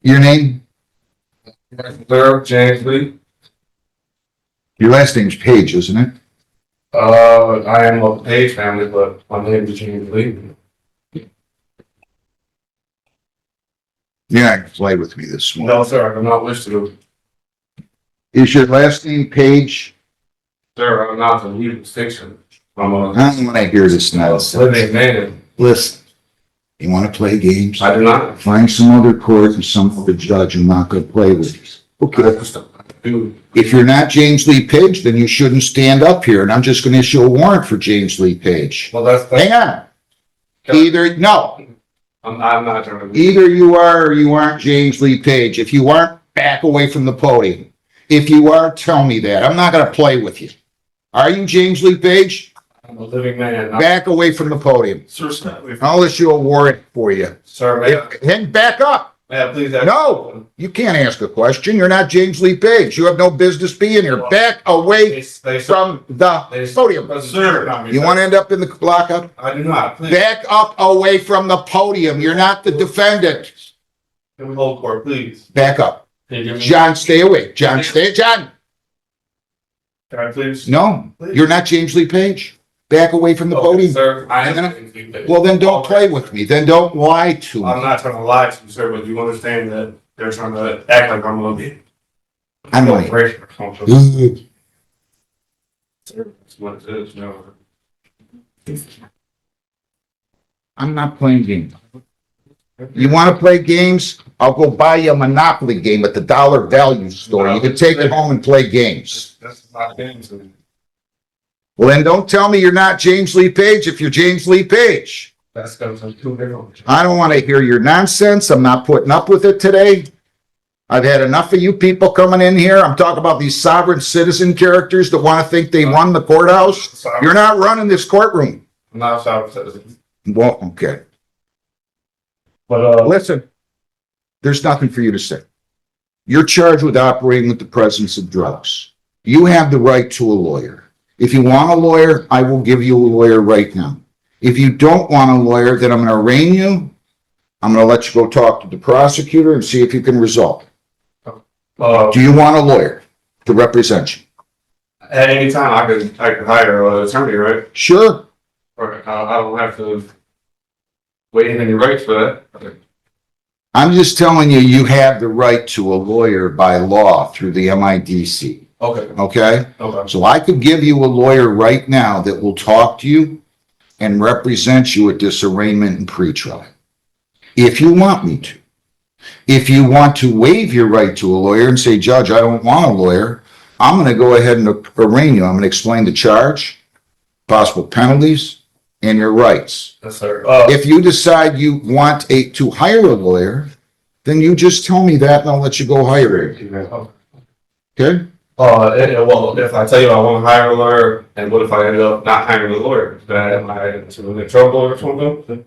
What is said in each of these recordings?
Your name? Sir, James Lee. Your last name's Page, isn't it? I am of Page family, but my name is James Lee. You're not gonna play with me this morning. No, sir, I do not wish to. Is your last name Page? Sir, I'm not the legal distinction. I'm a I don't want to hear this nonsense. living man. Listen, you want to play games? I do not. Find some other court and some other judge who's not going to play with you. Okay. Dude, If you're not James Lee Page, then you shouldn't stand up here, and I'm just going to issue a warrant for James Lee Page. well, that's Hang on. I'm not trying to. Either you are or you aren't James Lee Page. If you aren't, back away from the podium. If you are, tell me that. I'm not going to play with you. Are you James Lee Page? I'm a living man. Back away from the podium. Sir, stop. I'll issue a warrant for you. Sir, Then back up. may I please ask? No, you can't ask a question. You're not James Lee Page. You have no business being here. Back away from the podium. Sir, You want to end up in the lockup? I do not. Please. Back up away from the podium. You're not the defendant. Can we hold court, please? Back up. Can you give me? John, stay away. John, John. Can I please? No, you're not James Lee Page. Back away from the Okay, podium. sir, I am. Well, then don't play with me. Then don't lie to I'm me. not trying to lie to you, sir, but you understand that they're trying to act like I'm a bit. I'm like, That's what it is, no. I'm not playing games. You want to play games? I'll go buy you a Monopoly game at the dollar value store. You can take it home and play games. That's not a game to me. Well, then don't tell me you're not James Lee Page if you're James Lee Page. That's going to be too big. I don't want to hear your nonsense. I'm not putting up with it today. I've had enough of you people coming in here. I'm talking about these sovereign citizen characters that want to think they run the courthouse. You're not running this courtroom. I'm not a sovereign citizen. Well, okay. But, Listen, there's nothing for you to say. You're charged with operating with the presence of drugs. You have the right to a lawyer. If you want a lawyer, I will give you a lawyer right now. If you don't want a lawyer, then I'm going to arraign you. I'm going to let you go talk to the prosecutor and see if you can resolve. Do you want a lawyer to represent you? at any time I could hire an attorney, right? Sure. Or I don't have to waive any rights for that. I'm just telling you, you have the right to a lawyer by law through the MIDC. Okay. Okay? Okay. So I could give you a lawyer right now that will talk to you and represent you at this arraignment and pretrial. If you want me to. If you want to waive your right to a lawyer and say, Judge, I don't want a lawyer, I'm going to go ahead and arraign you. I'm going to explain the charge, possible penalties, and your rights. Yes, sir. If you decide you want to hire a lawyer, then you just tell me that and I'll let you go hire it. Okay? Well, if I tell you I want to hire a lawyer, and what if I end up not hiring a lawyer? Am I in trouble or something?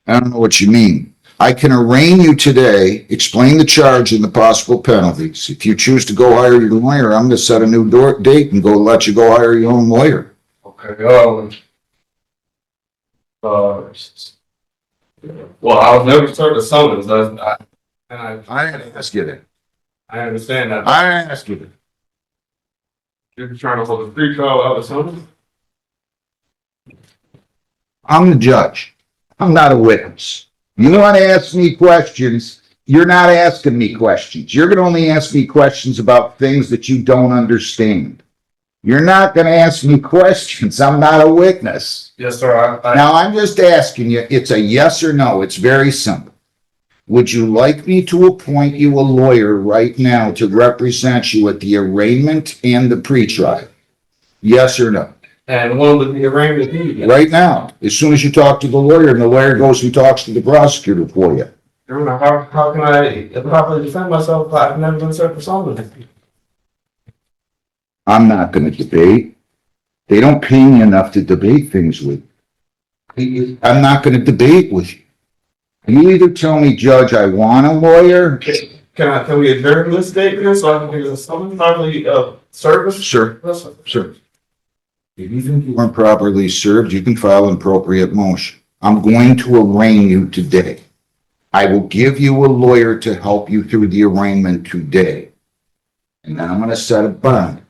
I don't know what you mean. I can arraign you today, explain the charge and the possible penalties. If you choose to go hire your lawyer, I'm going to set a new date and let you go hire your own lawyer. Okay. Well, I was never served a summons. I didn't ask you that. I understand that. I didn't ask you that. You're trying to hold a free trial without a summons? I'm the judge. I'm not a witness. You want to ask me questions, you're not asking me questions. You're going to only ask me questions about things that you don't understand. You're not going to ask me questions. I'm not a witness. Yes, sir. Now, I'm just asking you, it's a yes or no. It's very simple. Would you like me to appoint you a lawyer right now to represent you at the arraignment and the pretrial? Yes or no? And when would the arraignment be? Right now, as soon as you talk to the lawyer and the lawyer goes and talks to the prosecutor for you. How can I properly defend myself if I've never been served for summons? I'm not going to debate. They don't pay me enough to debate things with you. I'm not going to debate with you. You either tell me, Judge, I want a lawyer. Can we adjourn this date then so I can do the summons properly service? Sure, sure. If you think you weren't properly served, you can file an appropriate motion. I'm going to arraign you today. I will give you a lawyer to help you through the arraignment today. And then I'm going to set a bond.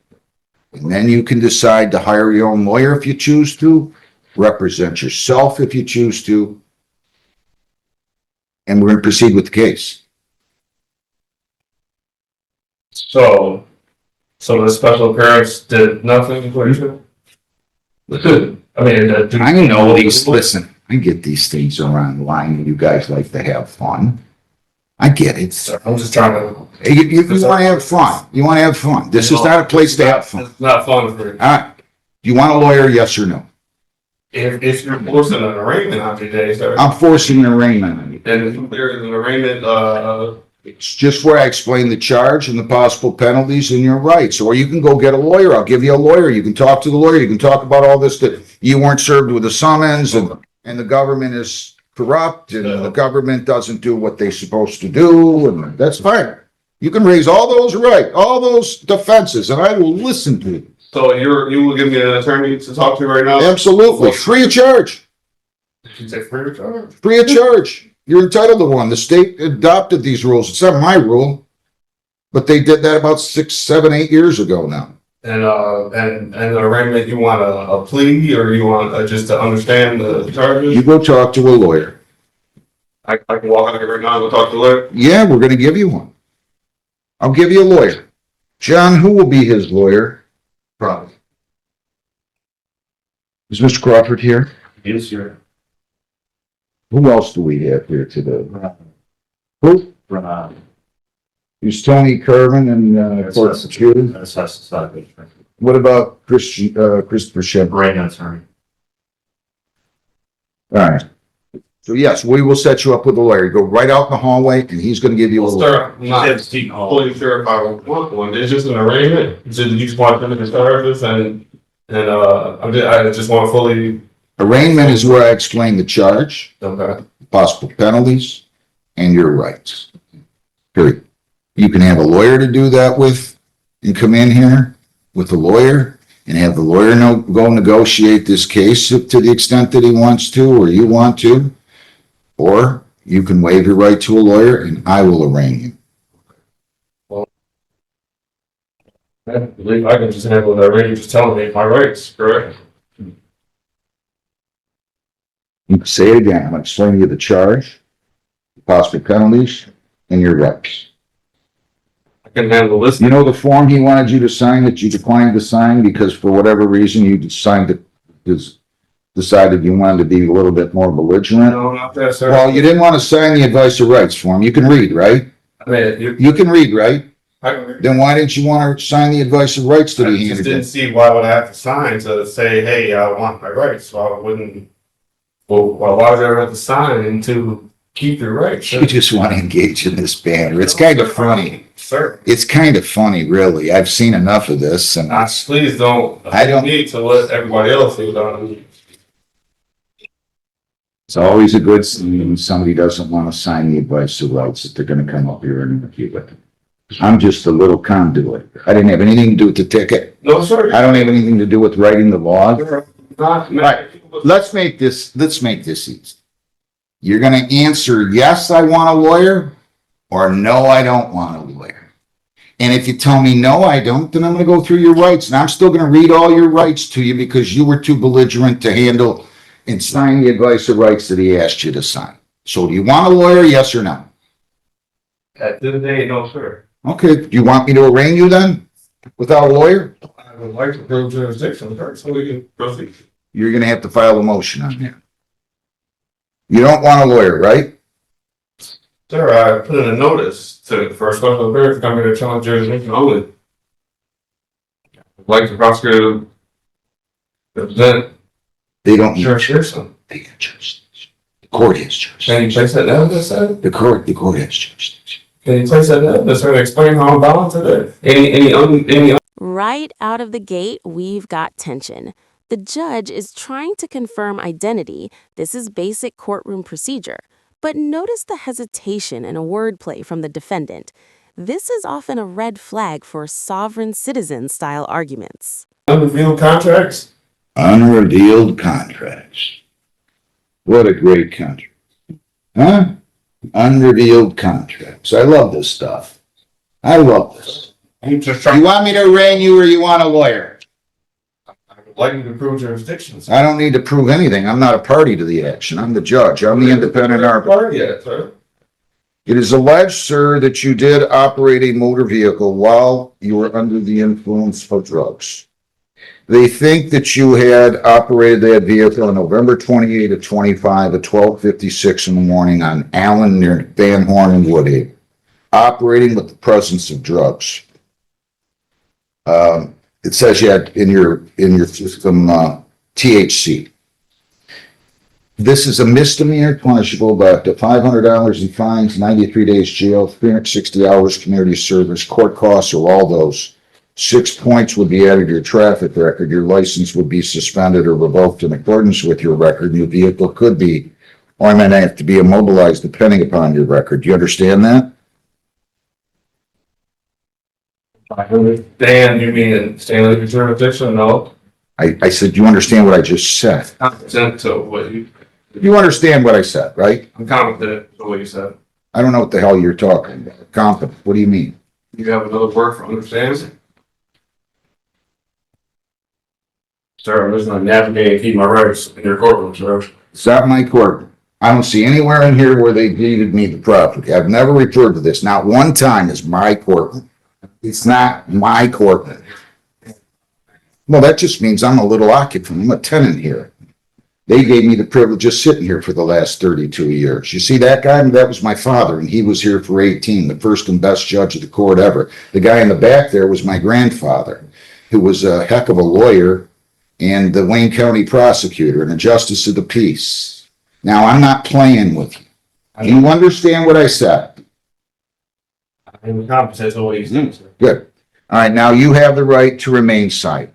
And then you can decide to hire your own lawyer if you choose to, represent yourself if you choose to. And we're going to proceed with the case. So the special appearance did nothing for you? I mean, I know these, listen, I get these things around the line and you guys like to have fun. I get it. I'm just trying to. You want to have fun. You want to have fun. This is not a place to have fun. It's not fun for you. All right. Do you want a lawyer? Yes or no? If you're forcing an arraignment on me today, sir. I'm forcing an arraignment on you. And if there is an arraignment, It's just where I explain the charge and the possible penalties and your rights. Or you can go get a lawyer. I'll give you a lawyer. You can talk to the lawyer. You can talk about all this, that you weren't served with a summons and the government is corrupt and the government doesn't do what they're supposed to do. And that's fine. You can raise all those all those defenses, and I will listen to you. so you will give me an attorney to talk to right now? Absolutely. Free of charge. Did you say free of charge? Free of charge. You're entitled to one. The state adopted these rules. It's not my rule, but they did that about 6, 7, 8 years ago now. And the arraignment, you want a plea or you want just to understand the charges? You go talk to a lawyer. I can walk out here right now and go talk to the lawyer? Yeah, we're going to give you one. I'll give you a lawyer. John, who will be his lawyer? Probably. Is Mr. Crawford here? Yes, sir. Who else do we have here today? Who? Who's Tony Kervin and court security? What about Christopher Shepard? Right, attorney. All right. So yes, we will set you up with a lawyer. You go right out in the hallway and he's going to give you a Well, lawyer. sir, I'm not fully sure if I want one. It's just an arraignment. You just want them to the charges and I just want fully. Arraignment is where I explain the charge, Okay. possible penalties, and your rights. Period. You can have a lawyer to do that with and come in here with a lawyer and have the lawyer go negotiate this case to the extent that he wants to or you want to. Or you can waive your right to a lawyer and I will arraign you. I believe I can just handle that already, just telling me my rights, correct? You can say it again. I'm explaining to you the charge, possible penalties, and your rights. I can handle this. You know the form he wanted you to sign that you declined to sign because for whatever reason you decided you wanted to be a little bit more belligerent? No, not that, sir. Well, you didn't want to sign the advice of rights form. You can read, right? I mean, You can read, right? I can read. Then why didn't you want to sign the advice of rights that I he just handed didn't you? see why would I have to sign to say, hey, I want my rights, so I wouldn't. Well, why would I ever have to sign to keep your rights? You just want to engage in this banter. It's kind of funny. Sir. It's kind of funny, really. I've seen enough of this and Please don't. I don't- need to let everybody else do that. it's always a good thing when somebody doesn't want to sign the advice of rights that they're going to come up here and interview with. I'm just a little conduit. I didn't have anything to do with the ticket. No, sir. I don't have anything to do with writing the law. Not. Right. Let's make this easy. You're going to answer, yes, I want a lawyer, or no, I don't want a lawyer. And if you tell me, no, I don't, then I'm going to go through your rights. And I'm still going to read all your rights to you because you were too belligerent to handle and sign the advice of rights that he asked you to sign. So do you want a lawyer, yes or no? At the end of the day, no, sir. Okay, do you want me to arraign you then without a lawyer? I would like to prove jurisdiction, sir, so we can proceed. You're going to have to file a motion on that. You don't want a lawyer, right? Sir, I put in a notice for a special appearance to come here to challenge jurisdiction only. I'd like to prosecute represent They don't need jurisdiction. They have jurisdiction. The court has jurisdiction. Can you place that in evidence, sir? The court has jurisdiction. Can you place that in evidence, sir, and explain how I'm bound to that? Any Right out of the gate, we've got tension. The judge is trying to confirm identity. This is basic courtroom procedure. But notice the hesitation and a wordplay from the defendant. This is often a red flag for sovereign citizen style arguments. unrevealed contracts? Unrevealed contracts. What a great country. Huh? Unrevealed contracts. I love this stuff. I love this. I'm just You trying, want me to arraign you or you want a lawyer? I would like you to prove jurisdictions. I don't need to prove anything. I'm not a party to the action. I'm the judge. I'm the independent arbiter. Yeah, sir. It is alleged, sir, that you did operate a motor vehicle while you were under the influence of drugs. They think that you had operated that vehicle on November 28 of 25 at 12:56 in the morning on Allen near Van Horn and Woodhaven, operating with the presence of drugs. It says you had in your system THC. This is a misdemeanor punishable by up to $500 in fines, 93 days jail, 360 hours community service, court costs, or all those. 6 points would be added to your traffic record. Your license would be suspended or revoked in accordance with your record. Your vehicle could be, or might have to be immobilized depending upon your record. Do you understand that? I understand you mean staying under jurisdiction, no? I said, you understand what I just said? Competent to what You understand what I said, right? I'm competent to what you said. I don't know what the hell you're talking about. Competent. What do you mean? You have another word for understand? Sir, I'm just gonna navigate and keep my rights in your courtroom, sir. It's not my court. I don't see anywhere in here where they deeded me the property. I've never referred to this. Not one time is my court. It's not my court. Well, that just means I'm a little occupant. I'm a tenant here. They gave me the privilege of sitting here for the last 32 years. You see that guy? That was my father, and he was here for 18, the first and best judge of the court ever. The guy in the back there was my grandfather, who was a heck of a lawyer and the Wayne County prosecutor and a justice of the peace. Now, I'm not playing with you. Do you understand what I said? I'm competent to what you said, sir. Good. All right, now you have the right to remain silent.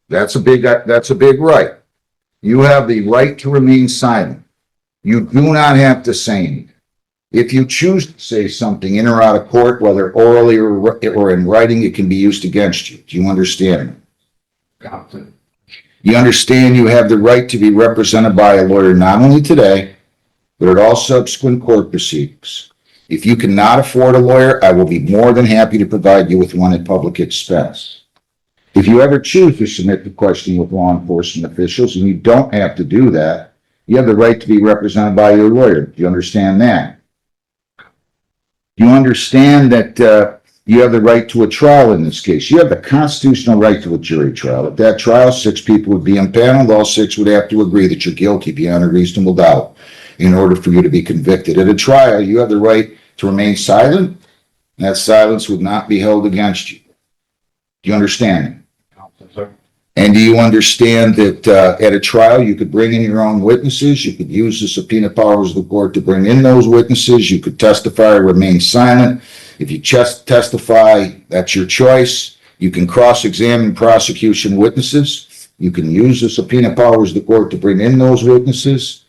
That's a big right. You have the right to remain silent. You do not have to say anything. If you choose to say something in or out of court, whether orally or in writing, it can be used against you. Do you understand? Competent. You understand you have the right to be represented by a lawyer not only today, but at all subsequent court proceedings. If you cannot afford a lawyer, I will be more than happy to provide you with one at public expense. If you ever choose to submit the question with law enforcement officials, and you don't have to do that, you have the right to be represented by your lawyer. Do you understand that? Do you understand that you have the right to a trial in this case? You have the constitutional right to a jury trial. At that trial, 6 people would be impaneled. All 6 would have to agree that you're guilty beyond a reasonable doubt in order for you to be convicted. At a trial, you have the right to remain silent, and that silence would not be held against you. Do you understand? Sir. And do you understand that at a trial, you could bring in your own witnesses, you could use the subpoena powers of the court to bring in those witnesses, you could testify or remain silent. If you just testify, that's your choice. You can cross-examine prosecution witnesses. You can use the subpoena powers of the court to bring in those witnesses.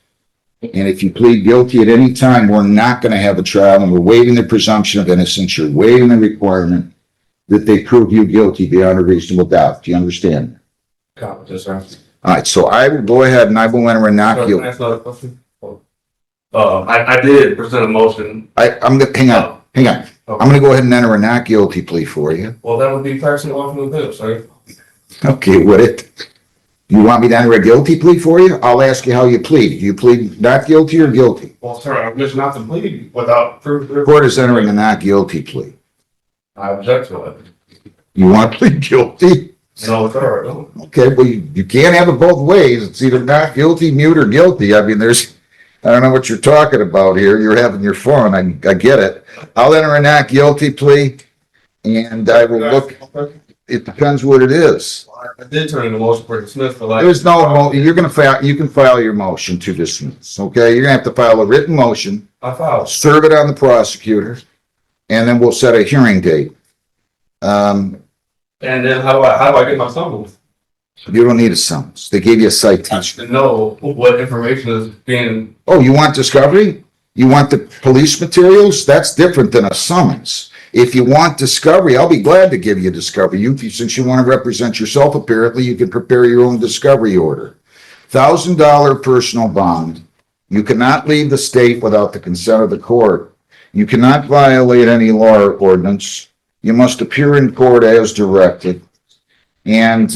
And if you plead guilty at any time, we're not going to have a trial, and we're waiving the presumption of innocence. You're waiving the requirement that they prove you guilty beyond a reasonable doubt. Do you understand? Competent, sir. All right, so I will go ahead and I will enter a not Can I guilty. ask another question? I did present a motion. I'm gonna, hang on. I'm gonna go ahead and enter a not guilty plea for you. Well, that would be passing off from the bill, sir. Okay, would it? You want me to enter a guilty plea for you? I'll ask you how you plead. Do you plead not guilty or guilty? Well, sir, I'm just not to plead without proof. The court is entering a not guilty plea. I object to it. You want to plead guilty? No, sir, I don't. Okay, well, you can't have it both ways. It's either not guilty, mute, or guilty. I mean, I don't know what you're talking about here. You're having your fun. I get it. I'll enter a not guilty plea, and I will look. It depends what it is. I did turn in a motion for dismiss for like. There's you're gonna file, you can file your motion to dismiss, okay? You're gonna have to file a written motion, I filed. serve it on the prosecutor, and then we'll set a hearing date. And then how do I get my summons? You don't need a summons. They gave you a I citation. should know what information is being. Oh, you want discovery? You want the police materials? That's different than a summons. If you want discovery, I'll be glad to give you discovery. Since you want to represent yourself, apparently, you can prepare your own discovery order. $1,000 personal bond. You cannot leave the state without the consent of the court. You cannot violate any law or ordinance. You must appear in court as directed. And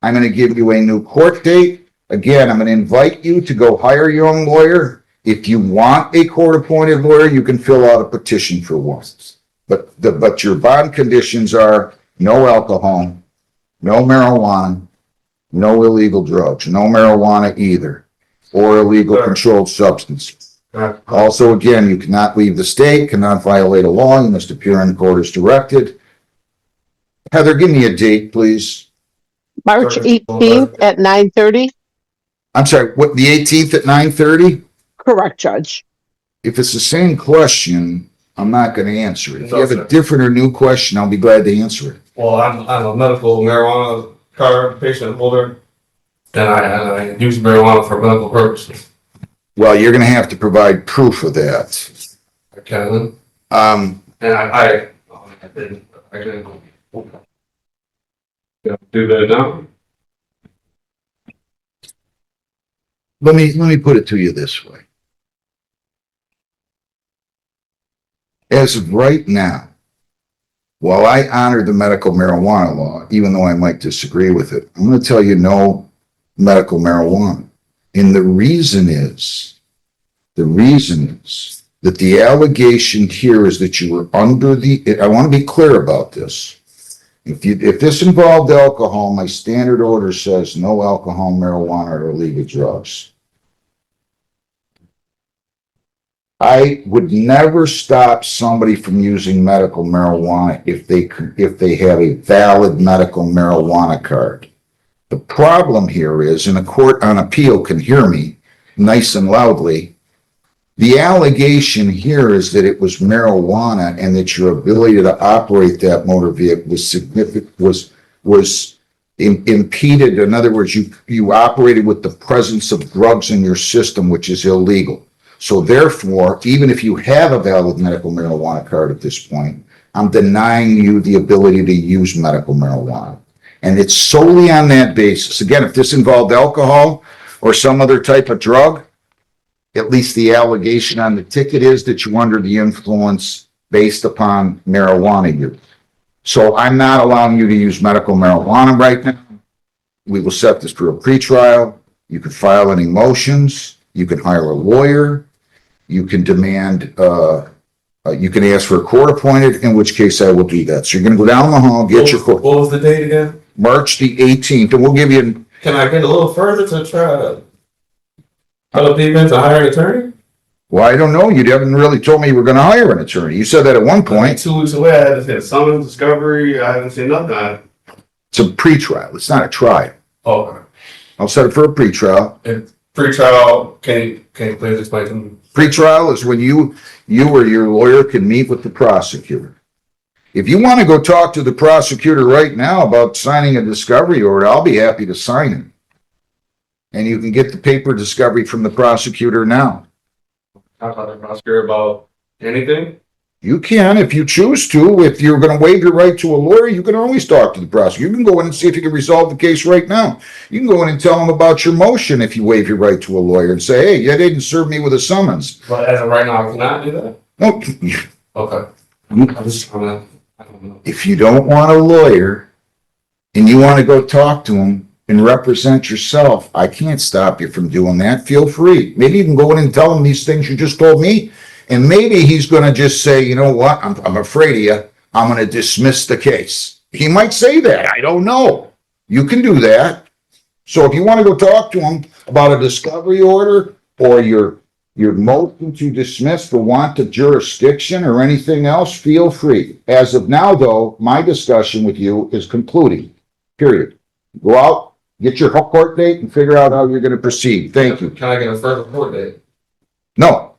I'm going to give you a new court date. Again, I'm going to invite you to go hire your own lawyer. If you want a court-appointed lawyer, you can fill out a petition for one. But your bond conditions are no alcohol, no marijuana, no illegal drugs, no marijuana either, or illegal controlled substance. Also, again, you cannot leave the state, cannot violate a law, you must appear in court as directed. Heather, give me a date, please. March 18th at 9:30. I'm sorry, what, the 18th at 9:30? Correct, Judge. If it's the same question, I'm not going to answer it. If you have No, a sir. different or new question, I'll be glad to answer it. Well, I'm a medical marijuana card patient holder, and I use marijuana for medical purposes. Well, you're going to have to provide proof of that. I can, Um, and I can do that now. let me put it to you this way. As of right now, while I honor the medical marijuana law, even though I might disagree with it, I'm going to tell you no medical marijuana. And the reason is that the allegation here is that you were under the, I want to be clear about this. If this involved alcohol, my standard order says no alcohol, marijuana, or illegal drugs. I would never stop somebody from using medical marijuana if they have a valid medical marijuana card. The problem here is, and a court on appeal can hear me nice and loudly, the allegation here is that it was marijuana and that your ability to operate that motor vehicle was significant, was impeded. In other words, you operated with the presence of drugs in your system, which is illegal. So therefore, even if you have a valid medical marijuana card at this point, I'm denying you the ability to use medical marijuana. And it's solely on that basis. Again, if this involved alcohol or some other type of drug, at least the allegation on the ticket is that you're under the influence based upon marijuana use. So I'm not allowing you to use medical marijuana right now. We will set this for a pretrial. You can file any motions. You can hire a lawyer. You can demand, you can ask for a court appointed, in which case I will do that. So you're going to go down the hall, get your court. What was the date again? March the 18th, and we'll give you, Can I get a little further to try to help people to hire an attorney? well, I don't know. You haven't really told me you were going to hire an attorney. You said that at one point. 2 weeks away, I had to say summons, discovery, I haven't seen nothing. It's a pretrial. It's not a trial. Okay. I'll set it for a pretrial. And pre-trial, can you please explain to me? Pretrial is when you or your lawyer can meet with the prosecutor. If you want to go talk to the prosecutor right now about signing a discovery order, I'll be happy to sign it. And you can get the paper discovery from the prosecutor now. How about the prosecutor about anything? You can, if you choose to. If you're going to waive your right to a lawyer, you can always talk to the prosecutor. You can go in and see if you can resolve the case right now. You can go in and tell them about your motion if you waive your right to a lawyer and say, hey, you didn't serve me with a summons. But as of right now, I cannot do that? No, Okay. I'm just trying to, I don't know. if you don't want a lawyer and you want to go talk to him and represent yourself, I can't stop you from doing that. Feel free. Maybe you can go in and tell him these things you just told me. And maybe he's going to just say, you know what, I'm afraid of you. I'm going to dismiss the case. He might say that. I don't know. You can do that. So if you want to go talk to him about a discovery order or your motion to dismiss for want of jurisdiction or anything else, feel free. As of now, though, my discussion with you is concluding, period. Go out, get your court date, and figure out how you're going to proceed. Thank you. Can I get a further court date? No,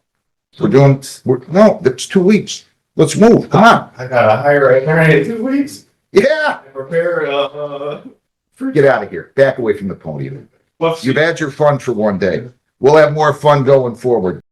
no, that's 2 weeks. Let's move. Come on. I gotta hire an attorney in 2 weeks. Yeah. Prepare, Get out of here. Back away from the podium. what's You've had your fun for one day. We'll have more fun going forward.